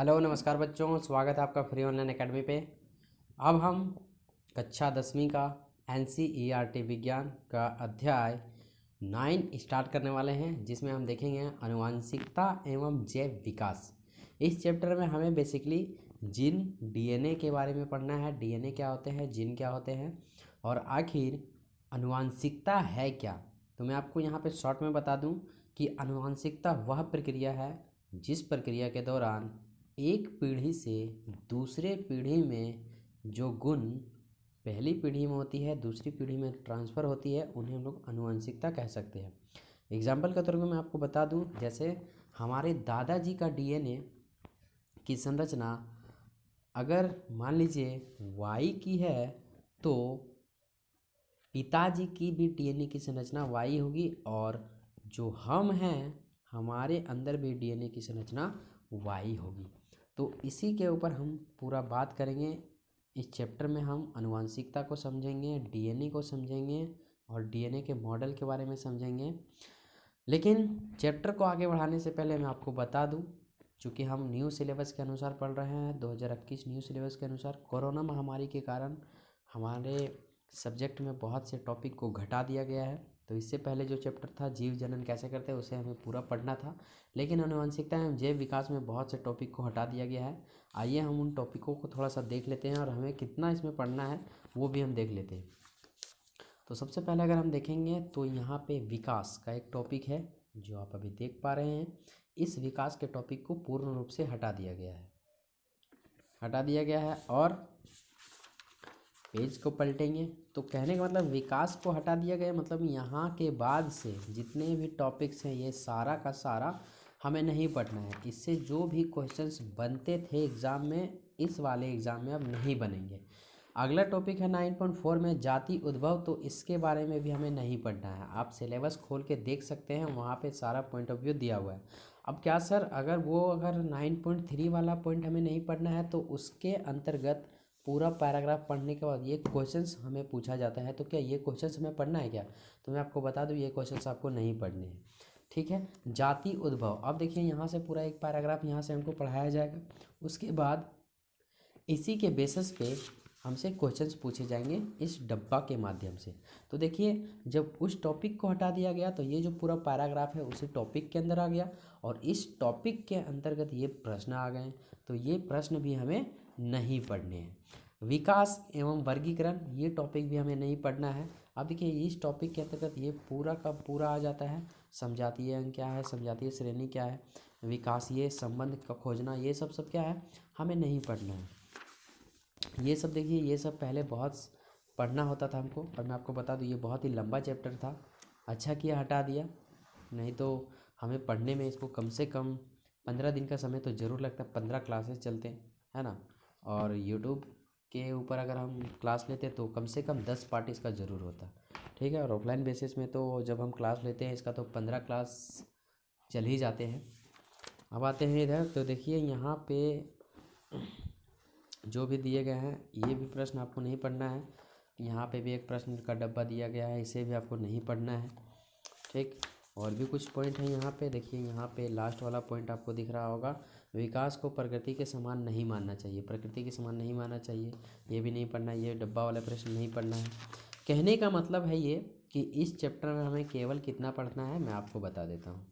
Hello नमस्कार बच्चों, स्वागत है आपका फ्री ऑनलाइन एकेडमी पे। अब हम कक्षा 10वीं का NCERT विज्ञान का अध्याय 9 स्टार्ट करने वाले हैं, जिसमें हम देखेंगे आनुवंशिकता एवं जैव विकास। इस चैप्टर में हमें बेसिकली जीन DNA के बारे में पढ़ना है। DNA क्या होते हैं, जीन क्या होते हैं और आखिर आनुवंशिकता है क्या। तो मैं आपको यहाँ पे शॉर्ट में बता दूँ कि आनुवंशिकता वह प्रक्रिया है जिस प्रक्रिया के दौरान एक पीढ़ी से दूसरे पीढ़ी में जो गुण पहली पीढ़ी में होती है दूसरी पीढ़ी में ट्रांसफ़र होती है, उन्हें हम लोग आनुवंशिकता कह सकते हैं। एग्जाम्पल के तौर पर मैं आपको बता दूं, जैसे हमारे दादाजी का DNA की संरचना अगर मान लीजिए Y की है, तो पिताजी की भी DNA की संरचना Y होगी, और जो हम हैं हमारे अंदर भी DNA की संरचना Y होगी। तो इसी के ऊपर हम पूरा बात करेंगे। इस चैप्टर में हम आनुवंशिकता को समझेंगे, DNA को समझेंगे और DNA के मॉडल के बारे में समझेंगे। लेकिन चैप्टर को आगे बढ़ाने से पहले मैं आपको बता दूं, चूँकि हम न्यू सिलेबस के अनुसार पढ़ रहे हैं, 2021 न्यू सिलेबस के अनुसार कोरोना महामारी के कारण हमारे सब्जेक्ट में बहुत से टॉपिक को घटा दिया गया है। तो इससे पहले जो चैप्टर था जीव जनन कैसे करते हैं, उसे हमें पूरा पढ़ना था, लेकिन आनुवंशिकता एवं जैव विकास में बहुत से टॉपिक को हटा दिया गया है। आइए हम उन टॉपिकों को थोड़ा सा देख लेते हैं और हमें कितना इसमें पढ़ना है वो भी हम देख लेते हैं। तो सबसे पहले अगर हम देखेंगे तो यहाँ पे विकास का एक टॉपिक है जो आप अभी देख पा रहे हैं। इस विकास के टॉपिक को पूर्ण रूप से हटा दिया गया है और पेज को पलटेंगे तो कहने का मतलब विकास को हटा दिया गया, मतलब यहाँ के बाद से जितने भी टॉपिक्स हैं ये सारा का सारा हमें नहीं पढ़ना है। इससे जो भी क्वेश्चंस बनते थे एग्ज़ाम में, इस वाले एग्ज़ाम में अब नहीं बनेंगे। अगला टॉपिक है 9.4 में जाति उद्भव, तो इसके बारे में भी हमें नहीं पढ़ना है। आप सिलेबस खोल के देख सकते हैं, वहाँ पे सारा पॉइंट ऑफ व्यू दिया हुआ है। अब क्या सर, अगर 9.3 वाला पॉइंट हमें नहीं पढ़ना है तो उसके अंतर्गत पूरा पैराग्राफ पढ़ने के बाद ये क्वेश्चंस हमें पूछा जाता है, तो क्या ये क्वेश्चंस हमें पढ़ना है क्या? तो मैं आपको बता दूं ये क्वेश्चंस आपको नहीं पढ़ने हैं। ठीक है, जाति उद्भव। अब देखिए यहाँ से पूरा एक पैराग्राफ यहाँ से हमको पढ़ाया जाएगा, उसके बाद इसी के बेसिस पे हमसे क्वेश्चंस पूछे जाएंगे इस डब्बा के माध्यम से। तो देखिए जब उस टॉपिक को हटा दिया गया तो ये जो पूरा पैराग्राफ है उसी टॉपिक के अंदर आ गया, और इस टॉपिक के अंतर्गत ये प्रश्न आ गए, तो ये प्रश्न भी हमें नहीं पढ़ने हैं। विकास एवं वर्गीकरण, ये टॉपिक भी हमें नहीं पढ़ना है। अब देखिए इस टॉपिक के अंतर्गत ये पूरा का पूरा आ जाता है। समजातीय अंग क्या है, समजातीय श्रेणी क्या है, विकासीय संबंध का खोजना, ये सब क्या है हमें नहीं पढ़ना है। ये सब देखिए, ये सब पहले बहुत पढ़ना होता था हमको, और मैं आपको बता दूं ये बहुत ही लंबा चैप्टर था। अच्छा किया हटा दिया, नहीं तो हमें पढ़ने में इसको कम से कम 15 दिन का समय तो ज़रूर लगता। 15 क्लासेस चलते है ना, और यूट्यूब के ऊपर अगर हम क्लास लेते तो कम से कम 10 पार्ट इसका ज़रूर होता। ठीक है, और ऑफलाइन बेसिस में तो जब हम क्लास लेते हैं इसका तो 15 क्लास चल ही जाते हैं। अब आते हैं इधर, तो देखिए यहाँ पे जो भी दिए गए हैं ये भी प्रश्न आपको नहीं पढ़ना है। यहाँ पे भी एक प्रश्न का डब्बा दिया गया है, इसे भी आपको नहीं पढ़ना है। ठीक, और भी कुछ पॉइंट हैं यहाँ पे। देखिए यहाँ पे लास्ट वाला पॉइंट आपको दिख रहा होगा, विकास को प्रकृति के समान नहीं मानना चाहिए, प्रकृति के समान नहीं मानना चाहिए, ये भी नहीं पढ़ना है। ये डब्बा वाला प्रश्न नहीं पढ़ना है। कहने का मतलब है ये कि इस चैप्टर में हमें केवल कितना पढ़ना है मैं आपको बता देता हूँ,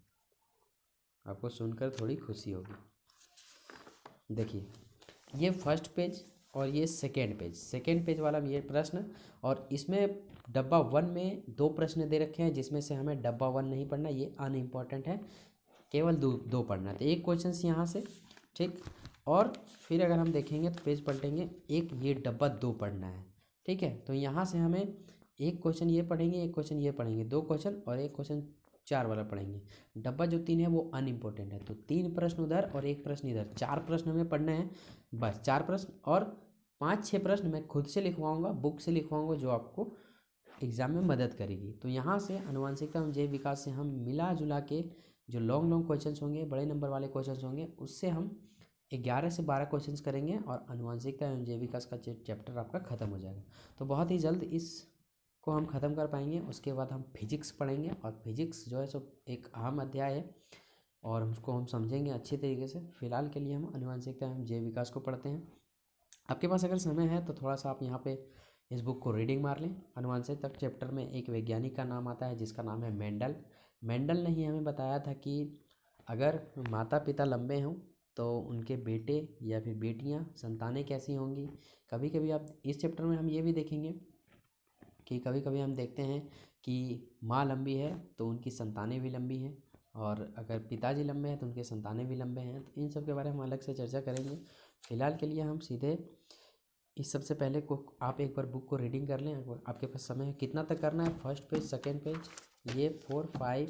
आपको सुनकर थोड़ी खुशी होगी। देखिए ये फर्स्ट पेज और ये सेकेंड पेज वाला ये प्रश्न, और इसमें डब्बा 1 में 2 प्रश्न दे रखे हैं, जिसमें से हमें डब्बा 1 नहीं पढ़ना, ये अनइम्पॉर्टेंट है, केवल दो पढ़ना है। तो एक क्वेश्चन यहाँ से, ठीक, और फिर अगर हम देखेंगे तो पेज पलटेंगे, एक ये डब्बा 2 पढ़ना है। ठीक है, तो यहाँ से हमें एक क्वेश्चन ये पढ़ेंगे, एक क्वेश्चन ये पढ़ेंगे, 2 क्वेश्चन, और एक क्वेश्चन 4 वाला पढ़ेंगे। डब्बा जो 3 है वो अनइम्पोर्टेंट है, तो 3 प्रश्न उधर और 1 प्रश्न इधर, 4 प्रश्न हमें पढ़ने हैं, बस 4 प्रश्न, और 5-6 प्रश्न मैं खुद से लिखवाऊंगा, बुक से लिखवाऊंगा, जो आपको एग्ज़ाम में मदद करेगी। तो यहाँ से आनुवंशिकता एवं जैव विकास से हम मिला जुला के जो लॉन्ग क्वेश्चंस होंगे, बड़े नंबर वाले क्वेश्चंस होंगे, उससे हम 11 से 12 क्वेश्चंस करेंगे और आनुवंशिकता एवं जैव विकास का चैप्टर आपका ख़त्म हो जाएगा। तो बहुत ही जल्द इसको हम ख़त्म कर पाएंगे। उसके बाद हम फिजिक्स पढ़ेंगे, और फिजिक्स जो है सो एक अहम अध्याय है, और उसको हम समझेंगे अच्छी तरीके से। फिलहाल के लिए हम आनुवंशिकता एवं जैव विकास को पढ़ते हैं। आपके पास अगर समय है तो थोड़ा सा आप यहाँ पे इस बुक को रीडिंग मार लें। आनुवंशिकता चैप्टर में एक वैज्ञानिक का नाम आता है जिसका नाम है मेंडल। मेंडल ने ही हमें बताया था कि अगर माता पिता लंबे हों तो उनके बेटे या फिर बेटियां संतानें कैसी होंगी। कभी कभी आप इस चैप्टर में हम ये भी देखेंगे कि कभी कभी हम देखते हैं कि माँ लंबी है तो उनकी संतानें भी लंबी हैं, और अगर पिताजी लंबे हैं तो उनके संतानें भी लंबे हैं। तो इन सब के बारे में हम अलग से चर्चा करेंगे। फिलहाल के लिए हम सीधे इस सबसे पहले को आप एक बार बुक को रीडिंग कर लें। आपके पास समय है, कितना तक करना है, फर्स्ट पेज, सेकेंड पेज, ये 4, 5,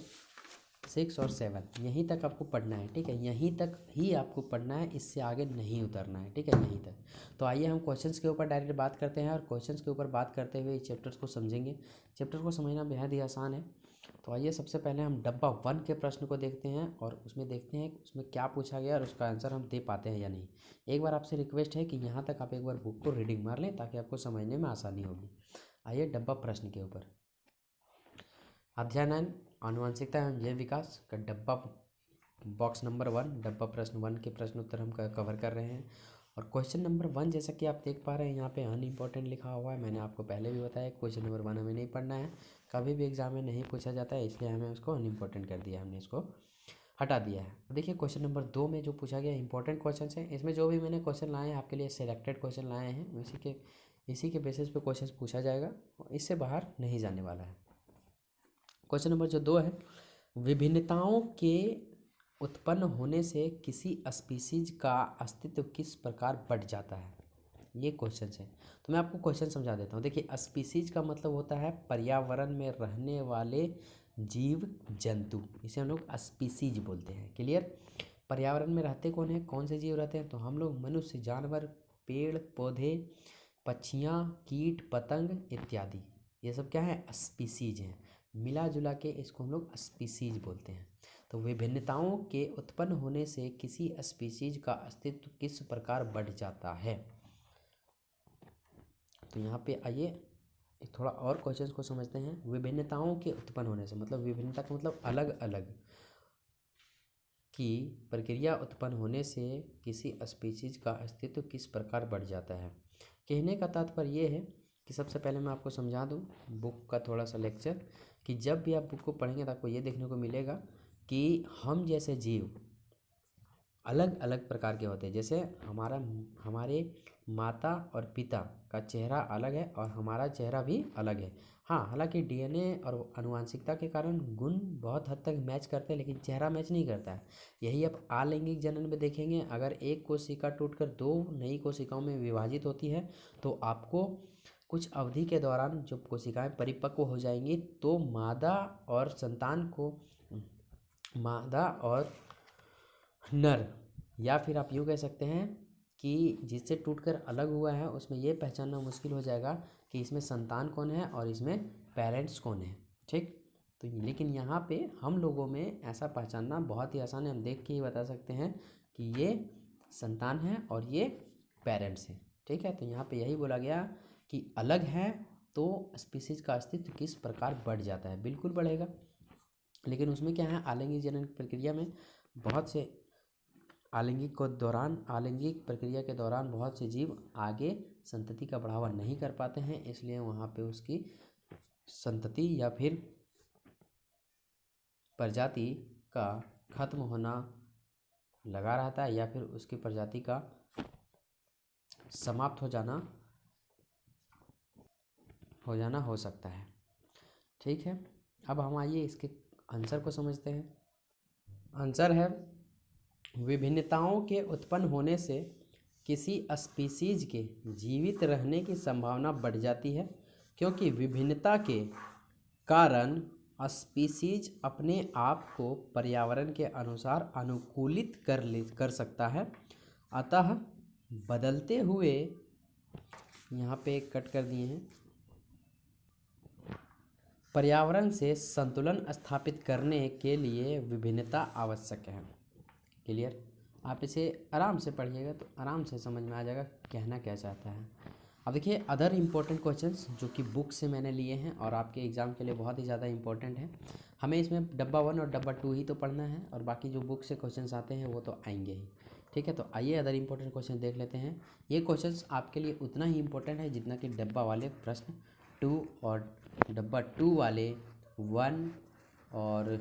6 और 7 यहीं तक आपको पढ़ना है। ठीक है, यहीं तक ही आपको पढ़ना है, इससे आगे नहीं उतरना है। ठीक है, यहीं तक। तो आइए हम क्वेश्चंस के ऊपर डायरेक्ट बात करते हैं, और क्वेश्चंस के ऊपर बात करते हुए इस चैप्टर्स को समझेंगे। चैप्टर को समझना बेहद ही आसान है। तो आइए सबसे पहले हम डब्बा 1 के प्रश्न को देखते हैं और उसमें देखते हैं उसमें क्या पूछा गया और उसका आंसर हम दे पाते हैं या नहीं। एक बार आपसे रिक्वेस्ट है कि यहाँ तक आप एक बार बुक को रीडिंग मार लें ताकि आपको समझने में आसानी होगी। आइए डब्बा प्रश्न के ऊपर। अध्याय 9 आनुवंशिकता एवं जैव विकास का डब्बा बॉक्स नंबर 1, डब्बा प्रश्न 1 के प्रश्न उत्तर हम कवर कर रहे हैं। और क्वेश्चन नंबर 1 जैसा कि आप देख पा रहे हैं यहाँ पे अनइम्पोर्टेंट लिखा हुआ है। मैंने आपको पहले भी बताया क्वेश्चन नंबर 1 हमें नहीं पढ़ना है, कभी भी एग्जाम में नहीं पूछा जाता है, इसलिए हमें उसको अनइम्पोर्टेंट कर दिया, हमने इसको हटा दिया है। देखिए क्वेश्चन नंबर 2 में जो पूछा गया इंपॉर्टेंट क्वेश्चन है। इसमें जो भी मैंने क्वेश्चन लाए हैं आपके लिए सिलेक्टेड क्वेश्चन लाए हैं, इसी के बेसिस पे क्वेश्चन पूछा जाएगा, इससे बाहर नहीं जाने वाला है। क्वेश्चन नंबर जो 2 है, विभिन्नताओं के उत्पन्न होने से किसी स्पीसीज का अस्तित्व किस प्रकार बढ़ जाता है, ये क्वेश्चन है। तो मैं आपको क्वेश्चन समझा देता हूँ। देखिए स्पीसीज का मतलब होता है पर्यावरण में रहने वाले जीव जंतु, इसे हम लोग स्पीसीज बोलते हैं। क्लियर। पर्यावरण में रहते कौन है, कौन से जीव रहते हैं, तो हम लोग मनुष्य, जानवर, पेड़ पौधे, पक्षियाँ, कीट पतंग इत्यादि, ये सब क्या है, स्पीसीज हैं। मिला जुला के इसको हम लोग स्पीसीज बोलते हैं। तो विभिन्नताओं के उत्पन्न होने से किसी स्पीसीज का अस्तित्व किस प्रकार बढ़ जाता है। तो यहाँ पे आइए थोड़ा और क्वेश्चंस को समझते हैं। विभिन्नताओं के उत्पन्न होने से मतलब विभिन्नता का मतलब अलग अलग की प्रक्रिया उत्पन्न होने से किसी स्पीसीज का अस्तित्व किस प्रकार बढ़ जाता है। कहने का तात्पर्य ये है कि सबसे पहले मैं आपको समझा दूँ बुक का थोड़ा सा लेक्चर, कि जब भी आप बुक को पढ़ेंगे तो आपको ये देखने को मिलेगा कि हम जैसे जीव अलग अलग प्रकार के होते हैं। जैसे हमारे माता और पिता का चेहरा अलग है और हमारा चेहरा भी अलग है। हाँ, हालांकि डीएनए और आनुवंशिकता के कारण गुण बहुत हद तक मैच करते हैं, लेकिन चेहरा मैच नहीं करता है। यही आप अलैंगिक जनन में देखेंगे, अगर एक कोशिका टूटकर 2 नई कोशिकाओं में विभाजित होती है तो आपको कुछ अवधि के दौरान जब कोशिकाएं परिपक्व हो जाएंगी तो मादा और नर, या फिर आप यूँ कह सकते हैं कि जिससे टूटकर अलग हुआ है उसमें ये पहचानना मुश्किल हो जाएगा कि इसमें संतान कौन है और इसमें पेरेंट्स कौन है। ठीक। तो लेकिन यहाँ पे हम लोगों में ऐसा पहचानना बहुत ही आसान है, हम देख के ही बता सकते हैं कि ये संतान है और ये पेरेंट्स हैं। ठीक है, तो यहाँ पे यही बोला गया कि अलग है तो स्पीसीज का अस्तित्व किस प्रकार बढ़ जाता है। बिल्कुल बढ़ेगा, लेकिन उसमें क्या है, आलैंगिक जनन प्रक्रिया में बहुत से आलैंगिक प्रक्रिया के दौरान बहुत से जीव आगे संतति का बढ़ावा नहीं कर पाते हैं, इसलिए वहाँ पे उसकी संतति या फिर प्रजाति का खत्म होना लगा रहता है, या फिर उसकी प्रजाति का समाप्त हो जाना हो सकता है। ठीक है, अब हम आइए इसके आंसर को समझते हैं। आंसर है, विभिन्नताओं के उत्पन्न होने से किसी स्पीसीज के जीवित रहने की संभावना बढ़ जाती है, क्योंकि विभिन्नता के कारण स्पीसीज अपने आप को पर्यावरण के अनुसार अनुकूलित कर सकता है। अतः बदलते हुए, यहाँ पे एक कट कर दिए हैं, पर्यावरण से संतुलन स्थापित करने के लिए विभिन्नता आवश्यक है। क्लियर। आप इसे आराम से पढ़िएगा तो आराम से समझ में आ जाएगा कहना क्या चाहता है। अब देखिए अदर इम्पोर्टेंट क्वेश्चंस जो कि बुक से मैंने लिए हैं और आपके एग्ज़ाम के लिए बहुत ही ज़्यादा इम्पोर्टेंट है। हमें इसमें डब्बा 1 और डब्बा 2 ही तो पढ़ना है, और बाकी जो बुक से क्वेश्चंस आते हैं वो तो आएंगे ही। ठीक है, तो आइए अदर इम्पोर्टेंट क्वेश्चन देख लेते हैं। ये क्वेश्चंस आपके लिए उतना ही इम्पोर्टेंट है जितना कि डब्बा वाले प्रश्न 2 और डब्बा 2 वाले 1 और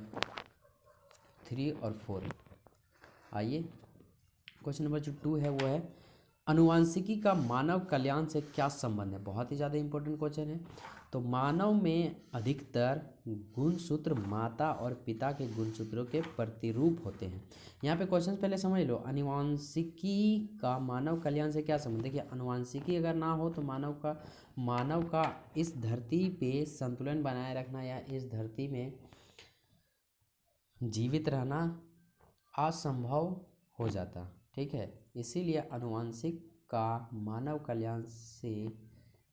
3 और 4। आइए क्वेश्चन नंबर जो 2 है वो है, आनुवांशिकी का मानव कल्याण से क्या संबंध है। बहुत ही ज़्यादा इंपॉर्टेंट क्वेश्चन है। तो मानव में अधिकतर गुणसूत्र माता और पिता के गुणसूत्रों के प्रतिरूप होते हैं। यहाँ पे क्वेश्चन पहले समझ लो, आनुवांशिकी का मानव कल्याण से क्या संबंध। देखिए, आनुवांशिकी अगर ना हो तो मानव का इस धरती पे संतुलन बनाए रखना या इस धरती में जीवित रहना असंभव हो जाता। ठीक है, इसीलिए आनुवांशिक का मानव कल्याण से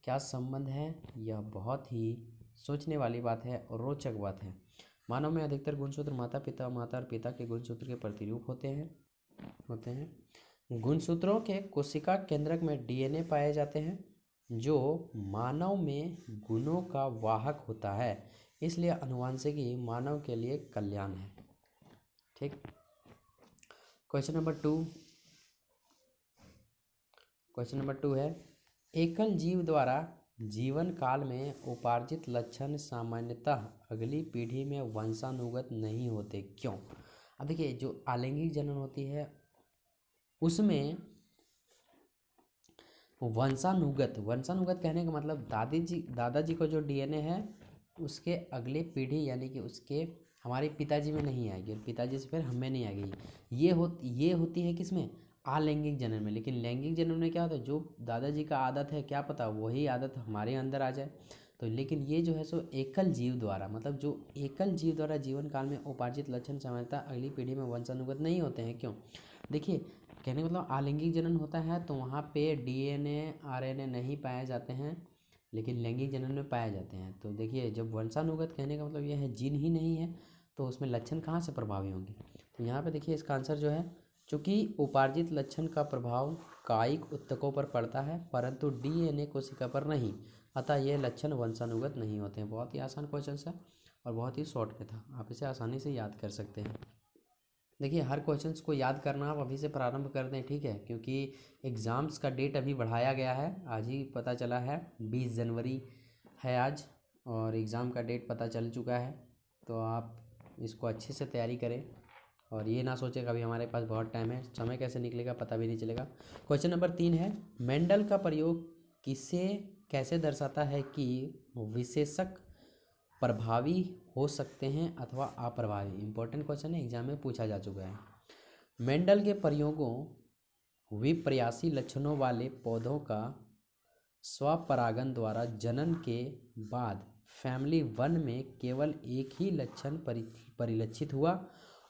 क्या संबंध है, यह बहुत ही सोचने वाली बात है और रोचक बात है। मानव में अधिकतर गुणसूत्र माता और पिता के गुणसूत्र के प्रतिरूप होते हैं। गुणसूत्रों के कोशिका केंद्रक में डीएनए पाए जाते हैं जो मानव में गुणों का वाहक होता है, इसलिए आनुवांशिकी मानव के लिए कल्याण है। ठीक, क्वेश्चन नंबर 2 है, एकल जीव द्वारा जीवन काल में उपार्जित लक्षण सामान्यतः अगली पीढ़ी में वंशानुगत नहीं होते, क्यों। अब देखिए, जो आलैंगिक जनन होती है उसमें वंशानुगत कहने का मतलब दादाजी को जो डीएनए है उसके अगले पीढ़ी यानी कि उसके हमारे पिताजी में नहीं आएगी और पिताजी से फिर हमें नहीं आएगी। ये होती है किसमें, अलैंगिक जनन में। लेकिन लैंगिक जनन में क्या होता है, जो दादाजी का आदत है क्या पता वही आदत हमारे अंदर आ जाए। तो लेकिन ये जो है सो एकल जीव द्वारा, मतलब जो एकल जीव द्वारा जीवन काल में उपार्जित लक्षण सामान्यतः अगली पीढ़ी में वंशानुगत नहीं होते हैं, क्यों। देखिए, कहने का मतलब आलैंगिक जनन होता है तो वहाँ पे डीएनए आरएनए नहीं पाए जाते हैं, लेकिन लैंगिक जनन में पाए जाते हैं। तो देखिए, जब वंशानुगत कहने का मतलब यह है जीन ही नहीं है तो उसमें लक्षण कहाँ से प्रभावी होंगे। तो यहाँ पे देखिए इसका आंसर जो है, चूँकि उपार्जित लक्षण का प्रभाव कायिक ऊतकों पर पड़ता है परंतु डीएनए कोशिका पर नहीं, अतः ये लक्षण वंशानुगत नहीं होते हैं। बहुत ही आसान क्वेश्चन है और बहुत ही शॉर्ट में था, आप इसे आसानी से याद कर सकते हैं। देखिए, हर क्वेश्चंस को याद करना आप अभी से प्रारंभ कर दें, ठीक है, क्योंकि एग्ज़ाम्स का डेट अभी बढ़ाया गया है। आज ही पता चला है 20 जनवरी है आज, और एग्ज़ाम का डेट पता चल चुका है। तो आप इसको अच्छे से तैयारी करें और ये ना सोचें कभी हमारे पास बहुत टाइम है, समय कैसे निकलेगा पता भी नहीं चलेगा। क्वेश्चन नंबर 3 है, मेंडल का प्रयोग कैसे दर्शाता है कि विशेषक प्रभावी हो सकते हैं अथवा अप्रभावी। इंपॉर्टेंट क्वेश्चन है, एग्जाम में पूछा जा चुका है। मेंडल के प्रयोगों विपर्यासी लक्षणों वाले पौधों का स्वपरागण द्वारा जनन के बाद फैमिली 1 में केवल एक ही लक्षण परिलक्षित हुआ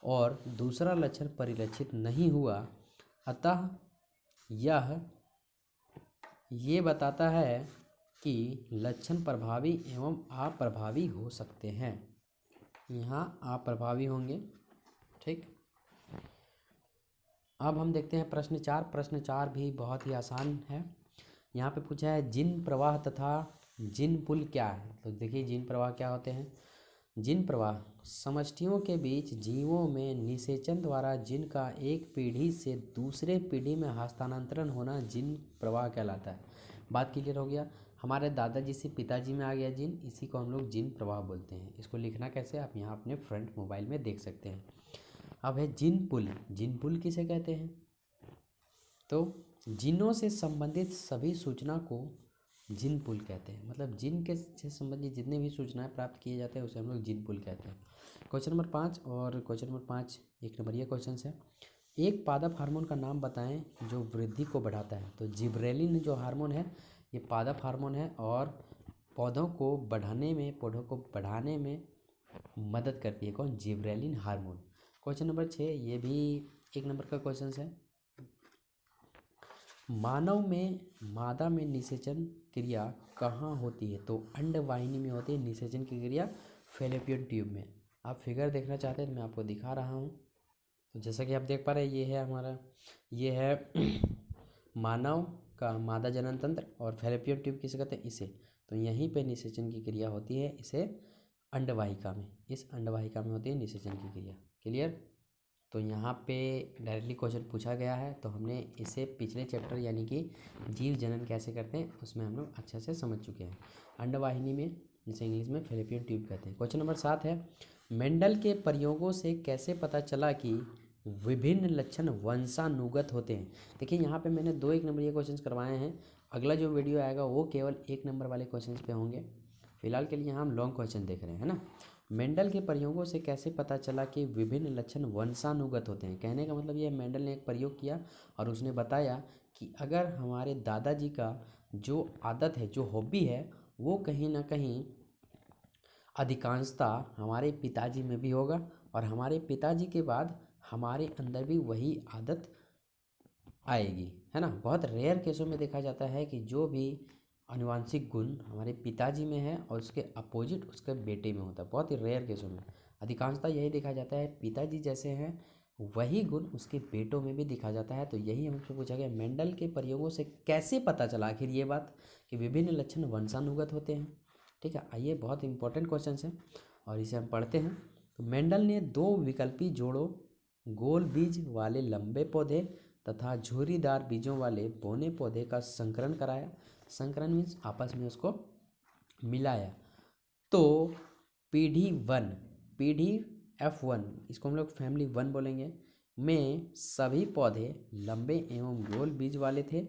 और दूसरा लक्षण परिलक्षित नहीं हुआ, अतः ये बताता है कि लक्षण प्रभावी एवं अप्रभावी हो सकते हैं। यहाँ अप्रभावी होंगे। ठीक, अब हम देखते हैं प्रश्न 4। प्रश्न 4 भी बहुत ही आसान है। यहाँ पे पूछा है जिन प्रवाह तथा जिन पुल क्या है। तो देखिए, जिन प्रवाह क्या होते हैं। जिन प्रवाह समष्टियों के बीच जीवों में निषेचन द्वारा जिन का एक पीढ़ी से दूसरे पीढ़ी में हस्तांतरण होना जिन प्रवाह कहलाता है। बात क्लियर हो गया। हमारे दादाजी से पिताजी में आ गया जिन, इसी को हम लोग जिन प्रवाह बोलते हैं। इसको लिखना कैसे, आप यहाँ अपने फ्रंट मोबाइल में देख सकते हैं। अब है जिन पुल। जिन पुल किसे कहते हैं, तो जिनों से संबंधित सभी सूचना को जिन पुल कहते हैं। मतलब जिन के से संबंधित जितने भी सूचनाएं प्राप्त किए जाते हैं उसे हम लोग जिन पुल कहते हैं। क्वेश्चन नंबर 5, और क्वेश्चन नंबर 5 1 नंबरिया क्वेश्चन है। एक पादप हार्मोन का नाम बताएं जो वृद्धि को बढ़ाता है। तो जिब्रेलिन जो हार्मोन है ये पादप हार्मोन है और पौधों को बढ़ाने में मदद करती है। कौन, जिब्रेलिन हार्मोन। क्वेश्चन नंबर 6, ये भी 1 नंबर का क्वेश्चन है। मानव में मादा में निषेचन क्रिया कहाँ होती है। तो अंडवाहिनी में होती है निषेचन की क्रिया, फैलोपियन ट्यूब में। आप फिगर देखना चाहते हैं तो मैं आपको दिखा रहा हूँ। तो जैसा कि आप देख पा रहे हैं, ये है मानव का मादा जनन तंत्र, और फैलोपियन ट्यूब किसे कहते हैं, इसे। तो यहीं पे निषेचन की क्रिया होती है, इसे अंडवाहिका में, इस अंडवाहिका में होती है निषेचन की क्रिया। क्लियर। तो यहाँ पे डायरेक्टली क्वेश्चन पूछा गया है, तो हमने इसे पिछले चैप्टर यानी कि जीव जनन कैसे करते हैं उसमें हम लोग अच्छे से समझ चुके हैं। अंडवाहिनी में, जिसे इंग्लिश में फैलोपियन ट्यूब कहते हैं। क्वेश्चन नंबर 7 है, मेंडल के प्रयोगों से कैसे पता चला कि विभिन्न लक्षण वंशानुगत होते हैं। देखिए यहाँ पे मैंने 2 1 नंबर क्वेश्चन करवाए हैं। अगला जो वीडियो आएगा वो केवल 1 नंबर वाले क्वेश्चन पे होंगे। फिलहाल के लिए यहाँ हम लॉन्ग क्वेश्चन देख रहे हैं ना। मेंडल के प्रयोगों से कैसे पता चला कि विभिन्न लक्षण वंशानुगत होते हैं। कहने का मतलब ये, मेंडल ने एक प्रयोग किया और उसने बताया कि अगर हमारे दादाजी का जो आदत है, जो हॉबी है, वो कहीं ना कहीं अधिकांशता हमारे पिताजी में भी होगा और हमारे पिताजी के बाद हमारे अंदर भी वही आदत आएगी, है ना। बहुत रेयर केसों में देखा जाता है कि जो भी आनुवांशिक गुण हमारे पिताजी में है और उसके अपोजिट उसके बेटे में होता है, बहुत ही रेयर केसों में। अधिकांशतः यही देखा जाता है, पिताजी जैसे हैं वही गुण उसके बेटों में भी दिखा जाता है। तो यही हमसे पूछा गया, मेंडल के प्रयोगों से कैसे पता चला आखिर ये बात कि विभिन्न लक्षण वंशानुगत होते हैं। ठीक है, आइए, बहुत इंपॉर्टेंट क्वेश्चन है और इसे हम पढ़ते हैं। तो मेंडल ने 2 विकल्पी जोड़ों, गोल बीज वाले लंबे पौधे तथा झुर्रीदार बीजों वाले बौने पौधे का संकरण कराया। संकरण मीन्स आपस में उसको मिलाया। तो पीढ़ी 1, पीढ़ी F1, इसको हम लोग फैमिली 1 बोलेंगे, में सभी पौधे लंबे एवं गोल बीज वाले थे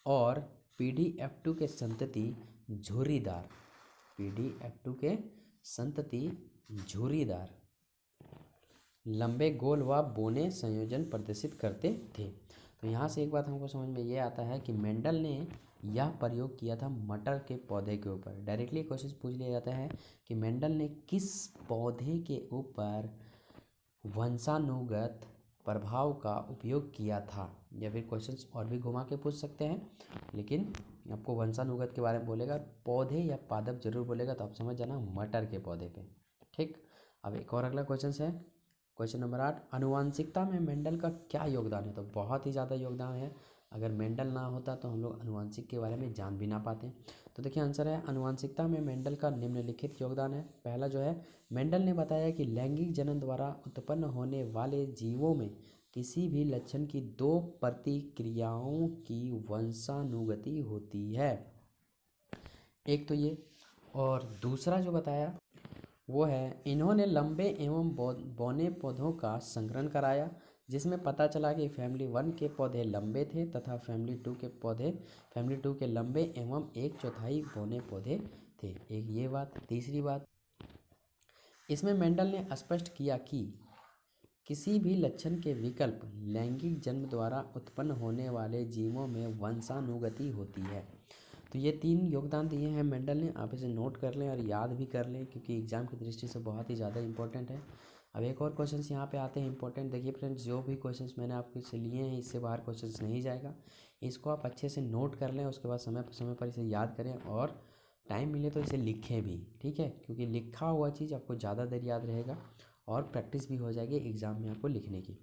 और पीढ़ी F2 के संतति झुर्रीदार, पीढ़ी F2 के संतति झुर्रीदार लंबे गोल व बोने संयोजन प्रदर्शित करते थे। तो यहाँ से एक बात हमको समझ में ये आता है कि मेंडल ने यह प्रयोग किया था मटर के पौधे के ऊपर। डायरेक्टली क्वेश्चन पूछ लिया जाता है कि मेंडल ने किस पौधे के ऊपर वंशानुगत प्रभाव का उपयोग किया था, या फिर क्वेश्चंस और भी घुमा के पूछ सकते हैं, लेकिन आपको वंशानुगत के बारे में बोलेगा, पौधे या पादप जरूर बोलेगा, तो आप समझ जाना मटर के पौधे पे। ठीक, अब एक और अगला क्वेश्चन है, क्वेश्चन नंबर 8, आनुवांशिकता में मेंडल का क्या योगदान है। तो बहुत ही ज़्यादा योगदान है। अगर मेंडल ना होता तो हम लोग आनुवांशिक के बारे में जान भी ना पाते। तो देखिए आंसर है, आनुवांशिकता में मेंडल का निम्नलिखित योगदान है। पहला जो है, मेंडल ने बताया कि लैंगिक जनन द्वारा उत्पन्न होने वाले जीवों में किसी भी लक्षण की 2 प्रतिक्रियाओं की वंशानुगति होती है। एक तो ये, और दूसरा जो बताया वो है, इन्होंने लंबे एवं बौने पौधों का संकरण कराया, जिसमें पता चला कि फैमिली 1 के पौधे लंबे थे तथा फैमिली 2 के लंबे एवं 1/4 बौने पौधे थे। एक ये बात। तीसरी बात, इसमें मेंडल ने स्पष्ट किया कि किसी भी लक्षण के विकल्प लैंगिक जन्म द्वारा उत्पन्न होने वाले जीवों में वंशानुगति होती है। तो ये 3 योगदान दिए हैं मेंडल ने। आप इसे नोट कर लें और याद भी कर लें, क्योंकि एग्जाम की दृष्टि से बहुत ही ज़्यादा इंपॉर्टेंट है। अब एक और क्वेश्चंस यहाँ पे आते हैं इंपॉर्टेंट। देखिए फ्रेंड्स, जो भी क्वेश्चंस मैंने आपके से लिए हैं, इससे बाहर क्वेश्चंस नहीं जाएगा। इसको आप अच्छे से नोट कर लें, उसके बाद समय पर इसे याद करें और टाइम मिले तो इसे लिखें भी। ठीक है, क्योंकि लिखा हुआ चीज़ आपको ज़्यादा देर याद रहेगा और प्रैक्टिस भी हो जाएगी एग्ज़ाम में आपको लिखने की।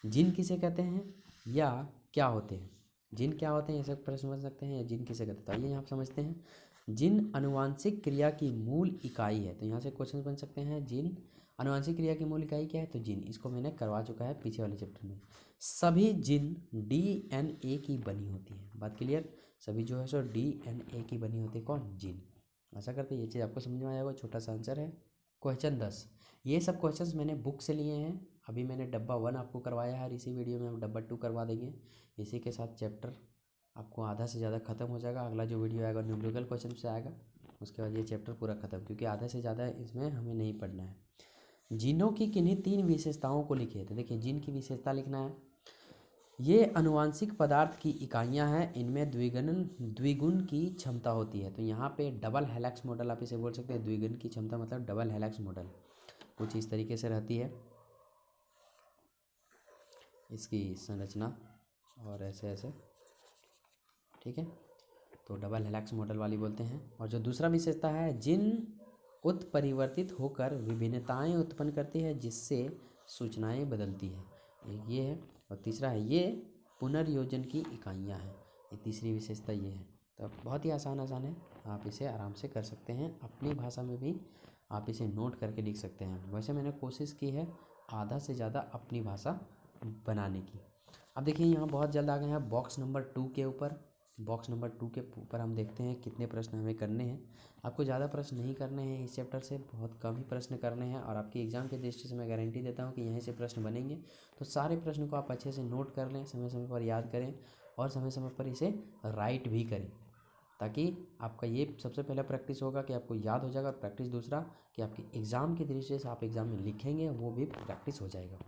जिन किसे कहते हैं या क्या होते हैं, जिन क्या होते हैं ये सब प्रश्न समझ सकते हैं, या जिन किसे कहते हैं। तो आइए यहाँ समझते हैं। जिन अनुवांशिक क्रिया की मूल इकाई है, तो यहाँ से क्वेश्चन बन सकते हैं, जिन अनुवांशिक क्रिया की मूल इकाई क्या है। तो जिन, इसको मैंने करवा चुका है पीछे वाले चैप्टर में। सभी जिन DNA की बनी होती है। बात क्लियर, सभी जो है सो DNA की बनी होती है। कौन? जिन। आशा करते ये चीज़ आपको समझ में आया होगा। छोटा सा आंसर है। क्वेश्चन 10, ये सब क्वेश्चंस मैंने बुक से लिए हैं। अभी मैंने डब्बा 1 आपको करवाया है और इसी वीडियो में हम डब्बा 2 करवा देंगे। इसी के साथ चैप्टर आपको आधा से ज़्यादा खत्म हो जाएगा। अगला जो वीडियो आएगा न्यूमेरिकल क्वेश्चन से आएगा, उसके बाद ये चैप्टर पूरा खत्म, क्योंकि आधा से ज़्यादा इसमें हमें नहीं पढ़ना है। जीनों की किन्हीं 3 विशेषताओं को लिखिए। तो देखिए, जीन की विशेषता लिखना है। ये अनुवांशिक पदार्थ की इकाइयाँ हैं, इनमें द्विगुण की क्षमता होती है। तो यहाँ पे डबल हेलिक्स मॉडल आप इसे बोल सकते हैं। द्विगुण की क्षमता मतलब डबल हेलिक्स मॉडल कुछ इस तरीके से रहती है इसकी संरचना, और ऐसे ऐसे। ठीक है, तो डबल हेलिक्स मॉडल वाली बोलते हैं। और जो दूसरा विशेषता है, जिन उत्परिवर्तित होकर विभिन्नताएं उत्पन्न करती है, जिससे सूचनाएं बदलती है, एक ये है। और तीसरा है, ये पुनर्योजन की इकाइयां हैं। ये तीसरी विशेषता ये है। तो बहुत ही आसान है, आप इसे आराम से कर सकते हैं। अपनी भाषा में भी आप इसे नोट करके लिख सकते हैं। वैसे मैंने कोशिश की है आधा से ज़्यादा अपनी भाषा बनाने की। अब देखिए यहाँ बहुत जल्द आ गए हैं बॉक्स नंबर 2 के ऊपर। बॉक्स नंबर 2 के ऊपर हम देखते हैं कितने प्रश्न हमें करने हैं। आपको ज़्यादा प्रश्न नहीं करने हैं इस चैप्टर से, बहुत कम ही प्रश्न करने हैं। और आपकी एग्ज़ाम की दृष्टि से मैं गारंटी देता हूँ कि यहीं से प्रश्न बनेंगे। तो सारे प्रश्न को आप अच्छे से नोट कर लें, समय समय पर याद करें और समय समय पर इसे राइट भी करें, ताकि आपका ये सबसे पहला प्रैक्टिस होगा कि आपको याद हो जाएगा। और प्रैक्टिस दूसरा कि आपकी एग्ज़ाम की दृष्टि से आप एग्ज़ाम में लिखेंगे वो भी प्रैक्टिस हो जाएगा।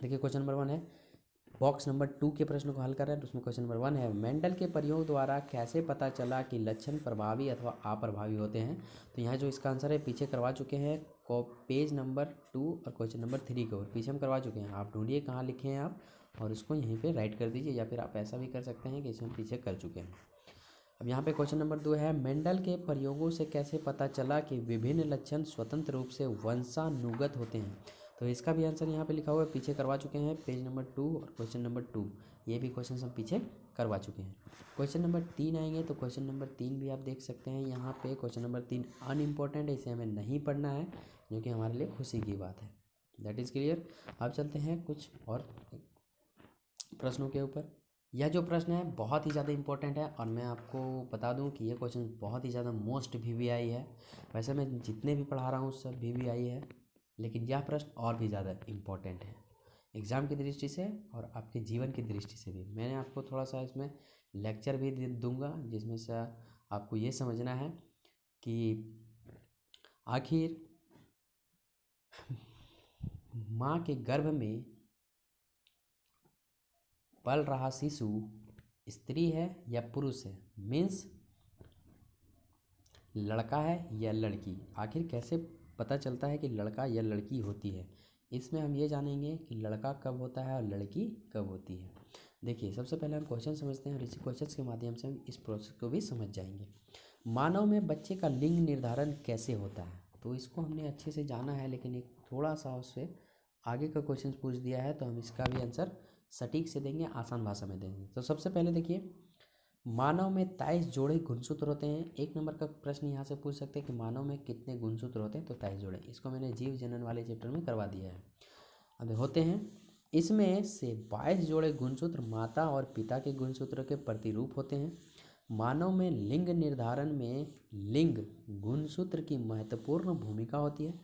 देखिए क्वेश्चन नंबर 1 है, बॉक्स नंबर 2 के प्रश्न को हल कर रहे हैं। तो उसमें क्वेश्चन नंबर 1 है, मेंडल के प्रयोग द्वारा कैसे पता चला कि लक्षण प्रभावी अथवा अप्रभावी होते हैं। तो यहाँ जो इसका आंसर है पीछे करवा चुके हैं पेज नंबर 2 और क्वेश्चन नंबर 3 के ऊपर पीछे हम करवा चुके हैं। आप ढूंढिए कहाँ लिखे हैं आप और उसको यहीं पे राइट कर दीजिए, या फिर आप ऐसा भी कर सकते हैं कि इसे हम पीछे कर चुके हैं। अब यहाँ पे क्वेश्चन नंबर 2 है, मेंडल के प्रयोगों से कैसे पता चला कि विभिन्न लक्षण स्वतंत्र रूप से वंशानुगत होते हैं। तो इसका भी आंसर यहाँ पे लिखा हुआ है, पीछे करवा चुके हैं पेज नंबर 2 और क्वेश्चन नंबर 2। ये भी क्वेश्चन हम पीछे करवा चुके हैं। क्वेश्चन नंबर 3 आएंगे तो क्वेश्चन नंबर 3 भी आप देख सकते हैं यहाँ पे। क्वेश्चन नंबर 3 अनइम्पोर्टेंट है, इसे हमें नहीं पढ़ना है, जो कि हमारे लिए खुशी की बात है। That is clear. अब चलते हैं कुछ और प्रश्नों के ऊपर। यह जो प्रश्न है बहुत ही ज़्यादा इंपॉर्टेंट है और मैं आपको बता दूं कि ये क्वेश्चन बहुत ही ज़्यादा मोस्ट VVI है। वैसे मैं जितने भी पढ़ा रहा हूँ सब VVI है, लेकिन यह प्रश्न और भी ज़्यादा इम्पोर्टेंट है एग्ज़ाम की दृष्टि से और आपके जीवन की दृष्टि से भी। मैंने आपको थोड़ा सा इसमें लेक्चर भी दूंगा, जिसमें से आपको ये समझना है कि आखिर माँ के गर्भ में पल रहा शिशु स्त्री है या पुरुष है, मीन्स लड़का है या लड़की। आखिर कैसे पता चलता है कि लड़का या लड़की होती है, इसमें हम ये जानेंगे कि लड़का कब होता है और लड़की कब होती है। देखिए सबसे पहले हम क्वेश्चन समझते हैं और इसी क्वेश्चन के माध्यम से हम इस प्रोसेस को भी समझ जाएंगे। मानव में बच्चे का लिंग निर्धारण कैसे होता है, तो इसको हमने अच्छे से जाना है, लेकिन एक थोड़ा सा उससे आगे का क्वेश्चन पूछ दिया है तो हम इसका भी आंसर सटीक से देंगे, आसान भाषा में देंगे। तो सबसे पहले देखिए, मानव में 23 जोड़े गुणसूत्र होते हैं। एक नंबर का प्रश्न यहाँ से पूछ सकते हैं कि मानव में कितने गुणसूत्र होते हैं, तो 23 जोड़े। इसको मैंने जीव जनन वाले चैप्टर में करवा दिया है। अब होते हैं, इसमें से 22 जोड़े गुणसूत्र माता और पिता के गुणसूत्र के प्रतिरूप होते हैं। मानव में लिंग निर्धारण में लिंग गुणसूत्र की महत्वपूर्ण भूमिका होती है।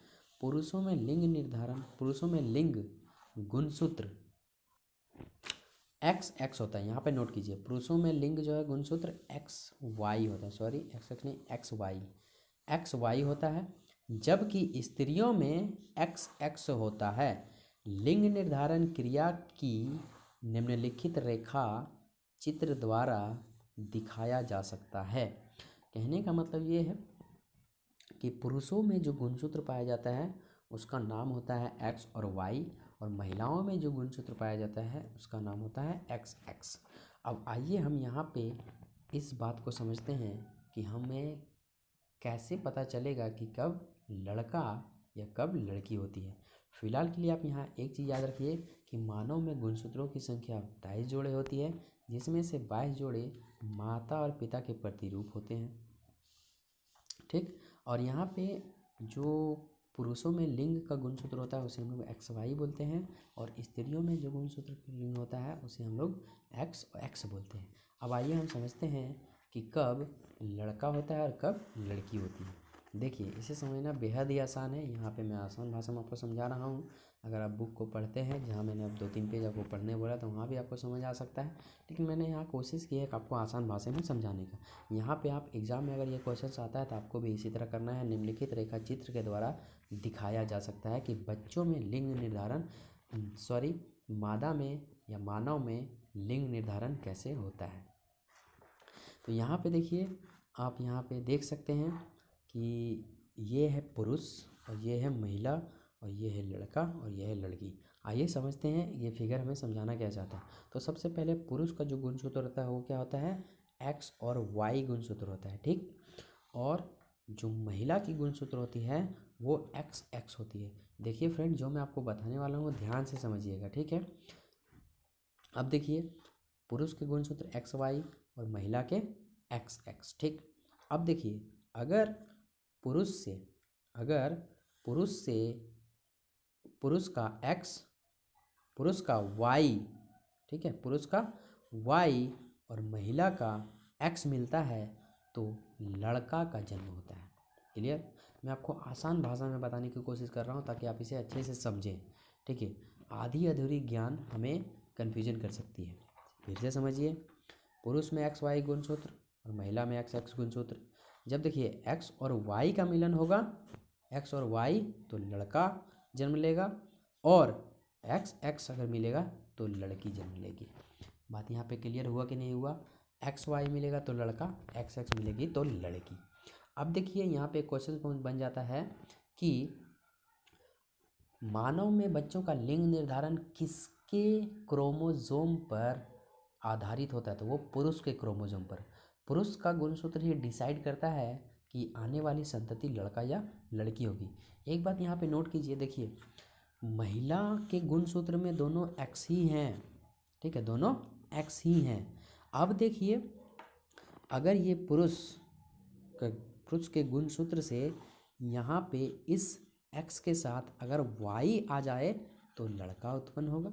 पुरुषों में लिंग गुणसूत्र XX होता है। यहाँ पे नोट कीजिए, पुरुषों में लिंग जो है गुणसूत्र XY होता है, सॉरी XX नहीं XY होता है, जबकि स्त्रियों में XX होता है। लिंग निर्धारण क्रिया की निम्नलिखित रेखा चित्र द्वारा दिखाया जा सकता है। कहने का मतलब ये है कि पुरुषों में जो गुणसूत्र पाया जाता है उसका नाम होता है X और Y, और महिलाओं में जो गुणसूत्र पाया जाता है उसका नाम होता है XX। अब आइए हम यहाँ पे इस बात को समझते हैं कि हमें कैसे पता चलेगा कि कब लड़का या कब लड़की होती है। फिलहाल के लिए आप यहाँ एक चीज़ याद रखिए कि मानव में गुणसूत्रों की संख्या 23 जोड़े होती है, जिसमें से 22 जोड़े माता और पिता के प्रतिरूप होते हैं, ठीक। और यहाँ पे जो पुरुषों में लिंग का गुणसूत्र होता है उसे हम लोग XY बोलते हैं, और स्त्रियों में जो गुणसूत्र लिंग होता है उसे हम लोग XX बोलते हैं। अब आइए हम समझते हैं कि कब लड़का होता है और कब लड़की होती है। देखिए इसे समझना बेहद ही आसान है। यहाँ पे मैं आसान भाषा में आपको समझा रहा हूँ। अगर आप बुक को पढ़ते हैं, जहाँ मैंने अब 2-3 पेज आपको पढ़ने बोला, तो वहाँ भी आपको समझ आ सकता है, लेकिन मैंने यहाँ कोशिश की है कि आपको आसान भाषा में समझाने का। यहाँ पे आप एग्ज़ाम में अगर ये क्वेश्चन आता है तो आपको भी इसी तरह करना है। निम्नलिखित रेखा चित्र के द्वारा दिखाया जा सकता है कि बच्चों में लिंग निर्धारण मादा में या मानव में लिंग निर्धारण कैसे होता है। तो यहाँ पे देखिए, आप यहाँ पे देख सकते हैं कि ये है पुरुष और ये है महिला और ये है लड़का और ये है लड़की। आइए समझते हैं ये फिगर हमें समझाना क्या चाहता है। तो सबसे पहले पुरुष का जो गुणसूत्र होता है वो क्या होता है, X और Y गुणसूत्र होता है, ठीक। और जो महिला की गुणसूत्र होती है वो XX होती है। देखिए फ्रेंड, जो मैं आपको बताने वाला हूँ ध्यान से समझिएगा, ठीक है। अब देखिए, पुरुष के गुणसूत्र XY और महिला के XX, ठीक। अब देखिए, अगर अगर पुरुष का x, पुरुष का y, ठीक है, पुरुष का y और महिला का x मिलता है तो लड़का का जन्म होता है। क्लियर? मैं आपको आसान भाषा में बताने की कोशिश कर रहा हूँ ताकि आप इसे अच्छे से समझें। ठीक है, आधी अधूरी ज्ञान हमें कन्फ्यूजन कर सकती है। फिर से समझिए, पुरुष में एक्स वाई गुणसूत्र और महिला में एक्स एक्स गुणसूत्र। जब देखिए एक्स और वाई का मिलन होगा, एक्स और वाई, तो लड़का जन्म लेगा, और एक्स एक्स अगर मिलेगा तो लड़की जन्म लेगी। बात यहाँ पे क्लियर हुआ कि नहीं हुआ? एक्स वाई मिलेगा तो लड़का, एक्स एक्स मिलेगी तो लड़की। अब देखिए यहाँ पे क्वेश्चन बन जाता है कि मानव में बच्चों का लिंग निर्धारण किसके क्रोमोसोम पर आधारित होता है? तो वो पुरुष के क्रोमोसोम पर। पुरुष का गुणसूत्र ही डिसाइड करता है कि आने वाली संतति लड़का या लड़की होगी। एक बात यहाँ पे नोट कीजिए, देखिए महिला के गुणसूत्र में दोनों एक्स ही हैं, ठीक है, दोनों एक्स ही हैं। अब देखिए अगर ये पुरुष के गुणसूत्र से यहाँ पे इस एक्स के साथ अगर वाई आ जाए तो लड़का उत्पन्न होगा।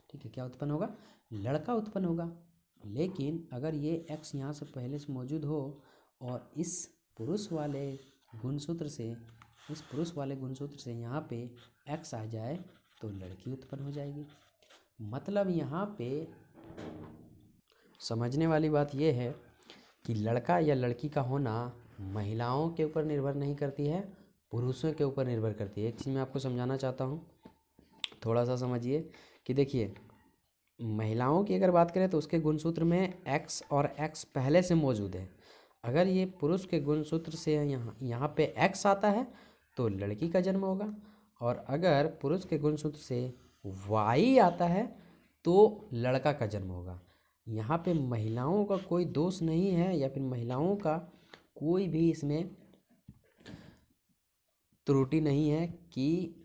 ठीक है, क्या उत्पन्न होगा? लड़का उत्पन्न होगा। लेकिन अगर ये एक्स यहाँ से पहले से मौजूद हो और इस पुरुष वाले गुणसूत्र से यहाँ पे एक्स आ जाए तो लड़की उत्पन्न हो जाएगी। मतलब यहाँ पे समझने वाली बात यह है कि लड़का या लड़की का होना महिलाओं के ऊपर निर्भर नहीं करती है, पुरुषों के ऊपर निर्भर करती है। एक चीज़ मैं आपको समझाना चाहता हूँ, थोड़ा सा समझिए कि देखिए महिलाओं की अगर बात करें तो उसके गुणसूत्र में एक्स और एक्स पहले से मौजूद है। अगर ये पुरुष के गुणसूत्र से यहाँ पे एक्स आता है तो लड़की का जन्म होगा, और अगर पुरुष के गुणसूत्र से वाई आता है तो लड़का का जन्म होगा। यहाँ पे महिलाओं का कोई दोष नहीं है या फिर महिलाओं का कोई भी इसमें त्रुटि नहीं है कि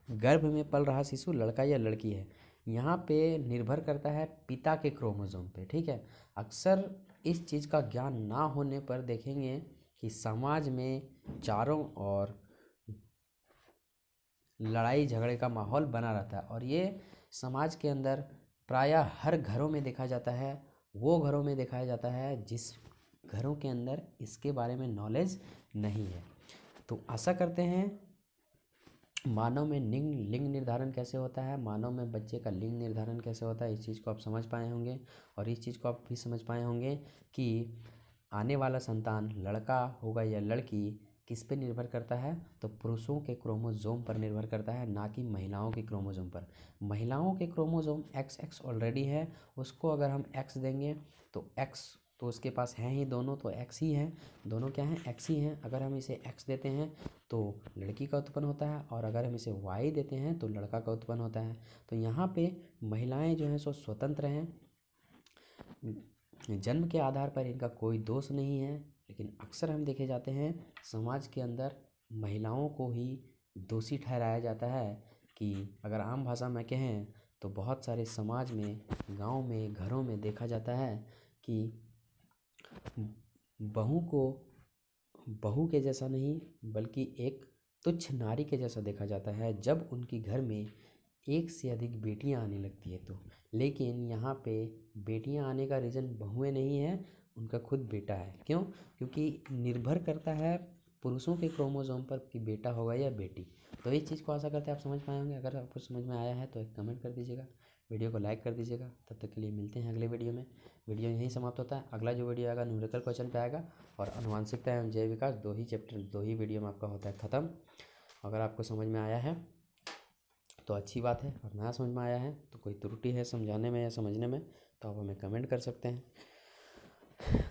गर्भ में पल रहा शिशु लड़का या लड़की है। यहाँ पे निर्भर करता है पिता के क्रोमोसोम पे। ठीक है, अक्सर इस चीज़ का ज्ञान ना होने पर देखेंगे कि समाज में चारों ओर लड़ाई झगड़े का माहौल बना रहता है, और ये समाज के अंदर प्रायः हर घरों में देखा जाता है। वो घरों में देखा जाता है जिस घरों के अंदर इसके बारे में नॉलेज नहीं है। तो आशा करते हैं मानव में लिंग निर्धारण कैसे होता है, मानव में बच्चे का लिंग निर्धारण कैसे होता है, इस चीज़ को आप समझ पाए होंगे। और इस चीज़ को आप भी समझ पाए होंगे कि आने वाला संतान लड़का होगा या लड़की किस पे निर्भर करता है, तो पुरुषों के क्रोमोसोम पर निर्भर करता है, ना कि महिलाओं के क्रोमोसोम पर। महिलाओं के क्रोमोसोम एक्स एक्स ऑलरेडी है, उसको अगर हम एक्स देंगे तो एक्स तो उसके पास हैं ही, दोनों तो एक्स ही हैं, दोनों क्या हैं? एक्स ही हैं। अगर हम इसे एक्स देते हैं तो लड़की का उत्पन्न होता है, और अगर हम इसे वाई देते हैं तो लड़का का उत्पन्न होता है। तो यहाँ पे महिलाएं जो हैं सो स्वतंत्र हैं, जन्म के आधार पर इनका कोई दोष नहीं है। लेकिन अक्सर हम देखे जाते हैं समाज के अंदर महिलाओं को ही दोषी ठहराया जाता है कि अगर आम भाषा में कहें तो बहुत सारे समाज में, गांव में, घरों में देखा जाता है कि बहू को बहू के जैसा नहीं बल्कि एक तुच्छ नारी के जैसा देखा जाता है जब उनकी घर में एक से अधिक बेटियां आने लगती है तो। लेकिन यहाँ पे बेटियां आने का रीज़न बहुएं नहीं है, उनका खुद बेटा है। क्यों? क्योंकि निर्भर करता है पुरुषों के क्रोमोसोम पर कि बेटा होगा या बेटी। तो इस चीज़ को आशा करते हैं आप समझ पाए होंगे। अगर आपको समझ में आया है तो एक कमेंट कर दीजिएगा, वीडियो को लाइक कर दीजिएगा। तब तक के लिए मिलते हैं अगले वीडियो में। वीडियो यहीं समाप्त होता है। अगला जो वीडियो आएगा न्यूमेरिकल क्वेश्चन पे आएगा, और आनुवांशिकता एवं जैव विकास, दो ही वीडियो में आपका होता है ख़त्म। अगर आपको समझ में आया है तो अच्छी बात है, और ना समझ में आया है तो कोई त्रुटि है समझाने में या समझने में तो आप हमें कमेंट कर सकते हैं।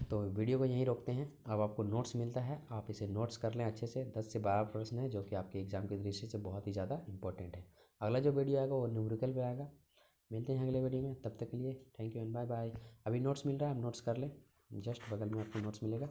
तो वीडियो को यहीं रोकते हैं। अब आपको नोट्स मिलता है, आप इसे नोट्स कर लें अच्छे से। 10 से 12 प्रश्न है जो कि आपके एग्ज़ाम की दृष्टि से बहुत ही ज़्यादा इंपॉर्टेंट है। अगला जो वीडियो आएगा वो न्यूमेरिकल पे आएगा। मिलते हैं अगले वीडियो में, तब तक के लिए thank you and bye bye. अभी नोट्स मिल रहा है, आप नोट्स कर लें, जस्ट बगल में आपको नोट्स मिलेगा।